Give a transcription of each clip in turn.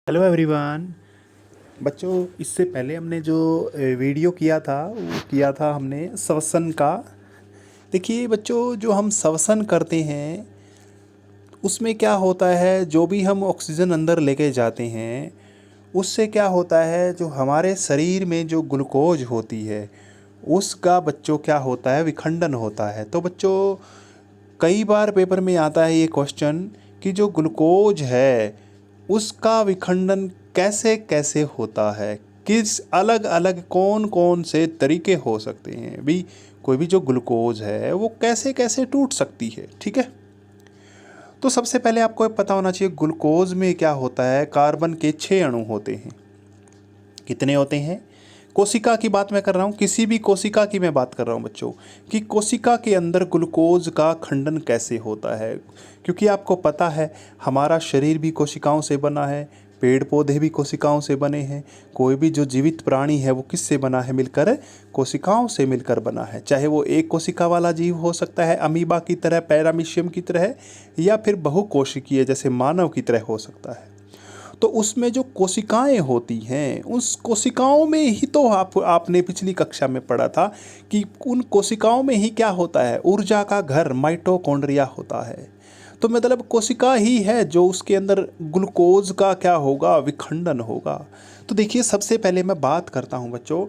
Hello everyone. बच्चों, इससे पहले हमने जो वीडियो किया था वो किया था हमने श्वसन का। देखिए बच्चों, जो हम श्वसन करते हैं उसमें क्या होता है, जो भी हम ऑक्सीजन अंदर लेके जाते हैं उससे क्या होता है, जो हमारे शरीर में जो ग्लूकोज होती है उसका बच्चों क्या होता है, विखंडन होता है। तो बच्चों, कई बार पेपर में आता है ये क्वेश्चन कि जो ग्लूकोज है उसका विखंडन कैसे कैसे होता है, किस अलग अलग कौन कौन से तरीके हो सकते हैं भी, कोई भी जो ग्लूकोज है वो कैसे कैसे टूट सकती है। ठीक है, तो सबसे पहले आपको ये पता होना चाहिए ग्लूकोज में क्या होता है। कार्बन के 6 अणु होते हैं। कितने होते हैं? कोशिका की बात मैं कर रहा हूँ, किसी भी कोशिका की मैं बात कर रहा हूँ बच्चों, कि कोशिका के अंदर ग्लूकोज का खंडन कैसे होता है। क्योंकि आपको पता है हमारा शरीर भी कोशिकाओं से बना है, पेड़ पौधे भी कोशिकाओं से बने हैं, कोई भी जो जीवित प्राणी है वो किससे बना है, मिलकर कोशिकाओं से मिलकर बना है। चाहे वो एक कोशिका वाला जीव हो सकता है अमीबा की तरह, पैरामीशियम की तरह, या फिर बहुकोशिकीय जैसे मानव की तरह हो सकता है। तो उसमें जो कोशिकाएं होती हैं उस कोशिकाओं में ही तो आपने पिछली कक्षा में पढ़ा था कि उन कोशिकाओं में ही क्या होता है, ऊर्जा का घर माइटोकॉन्ड्रिया होता है। तो मतलब कोशिका ही है जो उसके अंदर ग्लूकोज का क्या होगा, विखंडन होगा। तो देखिए, सबसे पहले मैं बात करता हूँ बच्चों,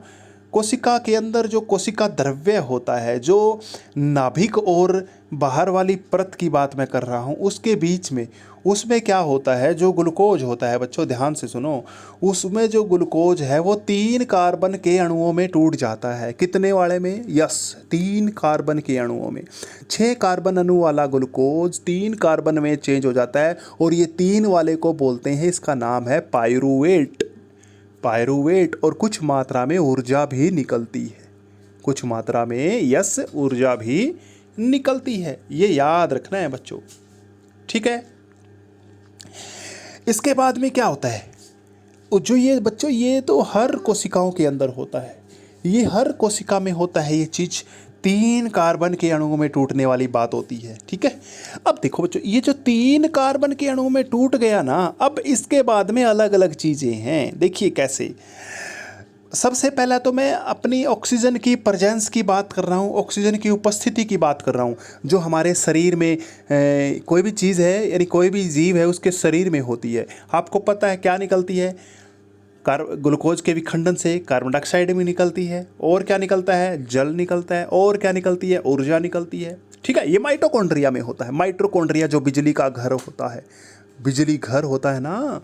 कोशिका के अंदर जो कोशिका द्रव्य होता है, जो नाभिक और बाहर वाली परत की बात मैं कर रहा हूँ उसके बीच में, उसमें क्या होता है, जो ग्लूकोज होता है बच्चों ध्यान से सुनो, उसमें जो ग्लूकोज है वो 3 कार्बन के अणुओं में टूट जाता है। कितने वाले में? यस, 3 कार्बन के अणुओं में। 6 कार्बन अणु वाला ग्लूकोज 3 कार्बन में चेंज हो जाता है, और ये 3 वाले को बोलते हैं, इसका नाम है पायरूवेट। पायरूवेट, और कुछ मात्रा में ऊर्जा भी निकलती है, कुछ मात्रा में यस ऊर्जा भी निकलती है, ये याद रखना है बच्चों। ठीक है, इसके बाद में क्या होता है, जो ये बच्चों, ये तो हर कोशिकाओं के अंदर होता है, ये हर कोशिका में होता है ये चीज। 3 कार्बन के अणुओं में टूटने वाली बात होती है। ठीक है, अब देखो बच्चों, ये जो 3 कार्बन के अणुओं में टूट गया ना, अब इसके बाद में अलग अलग चीजें हैं। देखिए कैसे, सबसे पहला तो मैं अपनी ऑक्सीजन की प्रेजेंस की बात कर रहा हूँ, ऑक्सीजन की उपस्थिति की बात कर रहा हूँ, जो हमारे शरीर में कोई भी चीज़ है, यानी कोई भी जीव है उसके शरीर में होती है। आपको पता है क्या निकलती है, ग्लूकोज के विखंडन से कार्बन डाइऑक्साइड भी निकलती है, और क्या निकलता है, जल निकलता है, और क्या निकलती है, ऊर्जा निकलती है। ठीक है, ये माइटोकॉन्ड्रिया में होता है। माइटोकॉन्ड्रिया जो बिजली का घर होता है, बिजली घर होता है ना,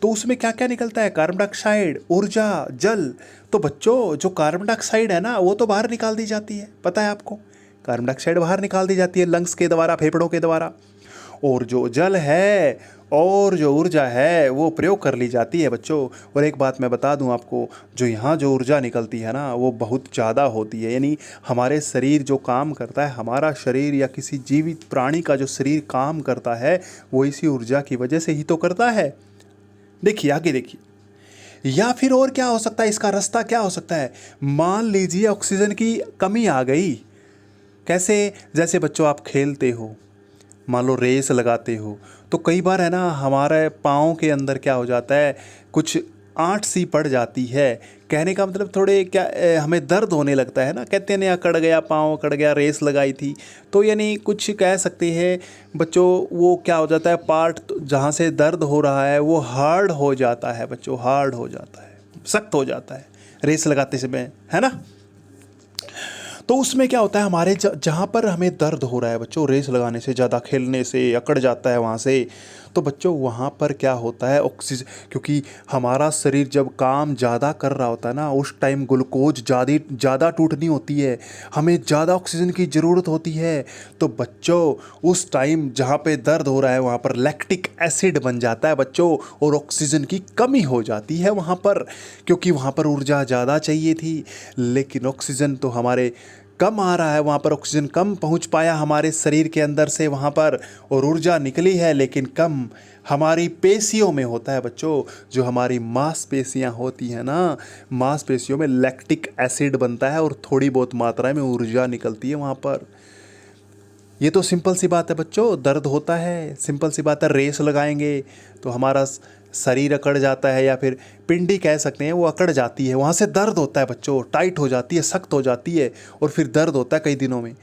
तो उसमें क्या क्या निकलता है, कार्बन डाइऑक्साइड, ऊर्जा, जल। तो बच्चों, जो कार्बन डाइऑक्साइड है ना वो तो बाहर निकाल दी जाती है, पता है आपको, कार्बन डाइऑक्साइड बाहर निकाल दी जाती है लंग्स के द्वारा, फेफड़ों के द्वारा। और जो जल है और जो ऊर्जा है वो प्रयोग कर ली जाती है बच्चों। और एक बात मैं बता दूं आपको, जो यहाँ जो ऊर्जा निकलती है ना वो बहुत ज़्यादा होती है। यानी हमारे शरीर जो काम करता है, हमारा शरीर या किसी जीवित प्राणी का जो शरीर काम करता है वो इसी ऊर्जा की वजह से ही तो करता है। देखिए आगे देखिए, या फिर और क्या हो सकता है, इसका रास्ता क्या हो सकता है। मान लीजिए ऑक्सीजन की कमी आ गई। कैसे? जैसे बच्चों आप खेलते हो, मान लो रेस लगाते हो, तो कई बार है ना हमारे पाँव के अंदर क्या हो जाता है, कुछ आंट सी पड़ जाती है। कहने का मतलब थोड़े क्या हमें दर्द होने लगता है ना, कहते हैं ना अकड़ गया पाँव, अकड़ गया, रेस लगाई थी। तो यानी कुछ कह सकते हैं बच्चों, वो क्या हो जाता है, पार्ट जहाँ से दर्द हो रहा है वो हार्ड हो जाता है बच्चों, हार्ड हो जाता है, सख्त हो जाता है रेस लगाते समय, है ना। तो उसमें क्या होता है, हमारे जहाँ पर हमें दर्द हो रहा है बच्चों, रेस लगाने से, ज़्यादा खेलने से अकड़ जाता है वहाँ से, तो बच्चों वहाँ पर क्या होता है, ऑक्सीजन, क्योंकि हमारा शरीर जब काम ज़्यादा कर रहा होता है ना उस टाइम ग्लूकोज ज़्यादा टूटनी होती है, हमें ज़्यादा ऑक्सीजन की ज़रूरत होती है। तो बच्चों उस टाइम जहाँ पे दर्द हो रहा है वहाँ पर लैक्टिक एसिड बन जाता है बच्चों, और ऑक्सीजन की कमी हो जाती है वहाँ पर, क्योंकि वहाँ पर ऊर्जा ज़्यादा चाहिए थी, लेकिन ऑक्सीजन तो हमारे कम आ रहा है, वहाँ पर ऑक्सीजन कम पहुँच पाया हमारे शरीर के अंदर से वहाँ पर, और ऊर्जा निकली है लेकिन कम हमारी पेशियों में होता है बच्चों। जो हमारी मांसपेशियाँ होती हैं ना, मांसपेशियों में लैक्टिक एसिड बनता है और थोड़ी बहुत मात्रा में ऊर्जा निकलती है वहाँ पर। ये तो सिंपल सी बात है बच्चों, दर्द होता है, सिंपल सी बात है, रेस लगाएंगे तो हमारा शरीर अकड़ जाता है या फिर पिंडी कह सकते हैं, वो अकड़ जाती है, वहाँ से दर्द होता है बच्चों, टाइट हो जाती है, सख्त हो जाती है और फिर दर्द होता है कई दिनों में,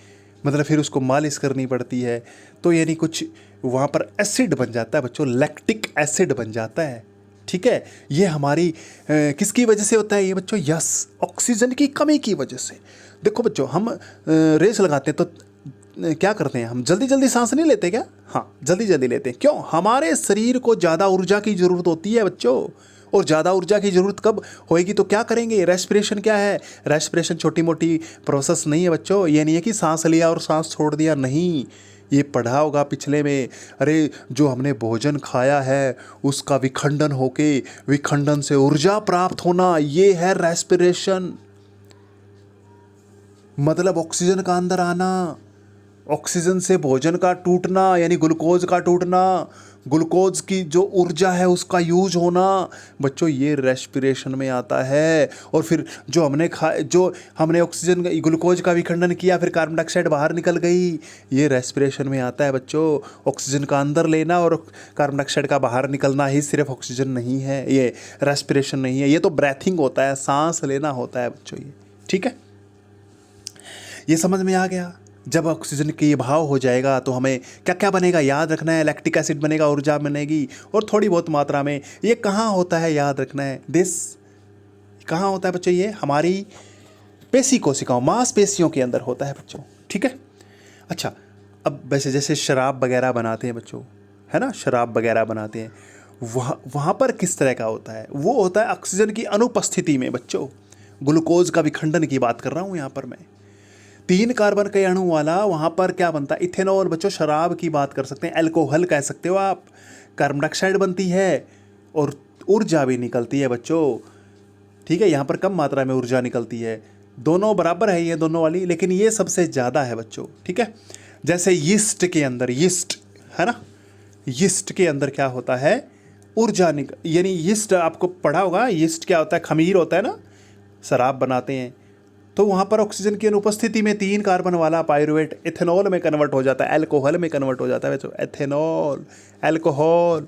मतलब फिर उसको मालिश करनी पड़ती है। तो यानी कुछ वहाँ पर एसिड बन जाता है बच्चों, लैक्टिक एसिड बन जाता है। ठीक है, ये हमारी किसकी वजह से होता है ये बच्चों? यस, ऑक्सीजन की कमी की वजह से। देखो बच्चों, हम रेस लगाते हैं तो क्या करते हैं, हम जल्दी जल्दी सांस नहीं लेते क्या? हाँ, जल्दी जल्दी लेते हैं। क्यों? हमारे शरीर को ज़्यादा ऊर्जा की ज़रूरत होती है बच्चों, और ज़्यादा ऊर्जा की ज़रूरत कब होएगी तो क्या करेंगे? रेस्पिरेशन क्या है? रेस्पिरेशन छोटी मोटी प्रोसेस नहीं है बच्चों। ये नहीं है कि सांस लिया और सांस छोड़ दिया, नहीं। ये पढ़ा होगा पिछले में, अरे जो हमने भोजन खाया है उसका विखंडन होके विखंडन से ऊर्जा प्राप्त होना, ये है रेस्पिरेशन। मतलब ऑक्सीजन का अंदर आना, ऑक्सीजन से भोजन का टूटना यानी ग्लूकोज का टूटना, ग्लूकोज की जो ऊर्जा है उसका यूज होना बच्चों, ये रेस्पिरेशन में आता है। और फिर जो हमने ऑक्सीजन ग्लूकोज का विखंडन किया, फिर कार्बन डाइऑक्साइड बाहर निकल गई, ये रेस्पिरेशन में आता है बच्चों। ऑक्सीजन का अंदर लेना और कार्बन डाइऑक्साइड का बाहर निकलना ही सिर्फ ऑक्सीजन नहीं है, ये रेस्पिरेशन नहीं है, ये तो ब्रेथिंग होता है, सांस लेना होता है बच्चों ये। ठीक है, ये समझ में आ गया। जब ऑक्सीजन की भाव हो जाएगा तो हमें क्या क्या बनेगा याद रखना है, लैक्टिक एसिड बनेगा, ऊर्जा बनेगी, और थोड़ी बहुत मात्रा में। ये कहाँ होता है याद रखना है, दिस कहाँ होता है बच्चों? ये हमारी पेशी कोशिकाओं, मांसपेशियों के अंदर होता है बच्चों। ठीक है, अच्छा, अब वैसे जैसे शराब वगैरह बनाते हैं बच्चों, है ना, शराब वगैरह बनाते हैं, वहाँ पर किस तरह का होता है? वो होता है ऑक्सीजन की अनुपस्थिति में बच्चों, ग्लूकोज का विखंडन की बात कर रहा हूँ यहाँ पर मैं। 3 कार्बन के अणु वाला वहाँ पर क्या बनता है? इथेनॉल बच्चों। शराब की बात कर सकते हैं, अल्कोहल कह सकते हो आप। कार्बन डाइऑक्साइड बनती है और ऊर्जा भी निकलती है बच्चों। ठीक है, यहाँ पर कम मात्रा में ऊर्जा निकलती है, दोनों बराबर है ये दोनों वाली, लेकिन ये सबसे ज़्यादा है बच्चों। ठीक है, जैसे यीस्ट के अंदर, यीस्ट है ना, यीस्ट के अंदर क्या होता है? ऊर्जा यानी यीस्ट आपको पढ़ा होगा, यीस्ट क्या होता है? खमीर होता है ना, शराब बनाते हैं तो वहाँ पर ऑक्सीजन की अनुपस्थिति में 3 कार्बन वाला पायरुवेट इथेनॉल में कन्वर्ट हो जाता है, अल्कोहल में कन्वर्ट हो जाता है बच्चों, एथेनॉल, अल्कोहल।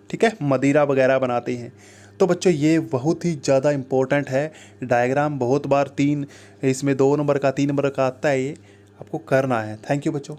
ठीक है, मदिरा वगैरह बनाते हैं। तो बच्चों ये बहुत ही ज़्यादा इम्पोर्टेंट है, डायग्राम बहुत बार 3 इसमें 2 नंबर का 3 नंबर का आता है, ये आपको करना है। थैंक यू बच्चों।